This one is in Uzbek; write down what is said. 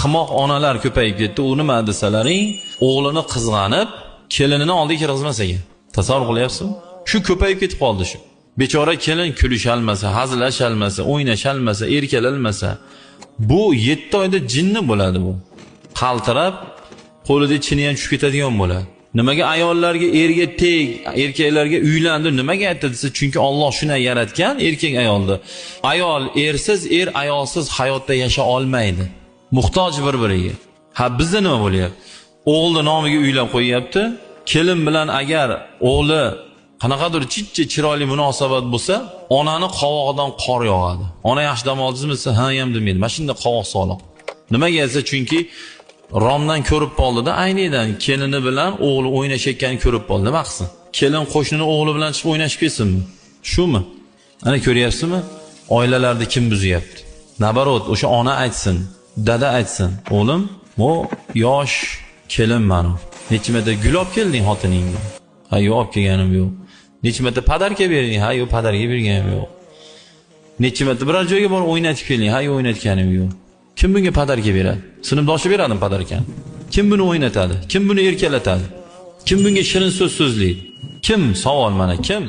ahmoq onalar ko'payib ketdi. U nima desalaring, o'g'lini qizg'anib, kelinini oldiga kirgizmas ekan. Tasavvur qilyapsizmi? Shu ko'payib ketib qoldi shu. Bechora kelin kulishalmasa, hazillashalmasa, o'ynashalmasa, erkalalmasa, bu 7 oyda jinni bo'ladi bu. Qaltirab, qo'lida chini ham tushib ketadigan bo'ladi. Nimaga ayollarga erga teg, erkaklarga uylandi, nimaga aytdi desa, chunki Alloh shuni yaratgan erkak ayolni. Ayol ersiz, ayolsiz hayotda yasha olmaydi. Muhtoj bir-biriga. Ha, bizda nima bo'lyapti? O'g'li nomiga uylab qo'yapti. Kelin bilan agar o'g'li qanaqadir chiroyli munosabat bo'lsa, onani qovog'idan qor yog'adi. Ona yaxshi dam oldingizmi desa, ha ham demaydi. Mana shunda qovoq soliq. Nimaga desa, chunki romdan ko'rib qoldida, aynidan kelini bilan o'g'li o'ynashayotganini ko'rib qoldi. Nima qilsin? Kelin qo'shnini o'g'li bilan chiqib o'ynashib ketsinmi? Shumi? Ana ko'ryapsizmi? Oilalarda kim buzyapti? Nabarot, o'sha ona aytsin, dada aytsin. O'g'lim, bu yosh kelin mana. Necha marta gul olib kelding xotiningga? Ha, yo'q, olib kelganim yo'q. Necha marta padarka berding? Ha, yo'q, padarka berganim yo'q. Necha marta biror joyga borib o'ynatib kelding? Ha, yo'q, o'ynatganim yo'q. Kim bunga padarka beradi? Sinfdoshi beradimi padarkani? Kim buni o'ynatadi? Kim buni erkalatadi? Kim bunga shirin so'z so'zlaydi? Kim? Savol mana, kim?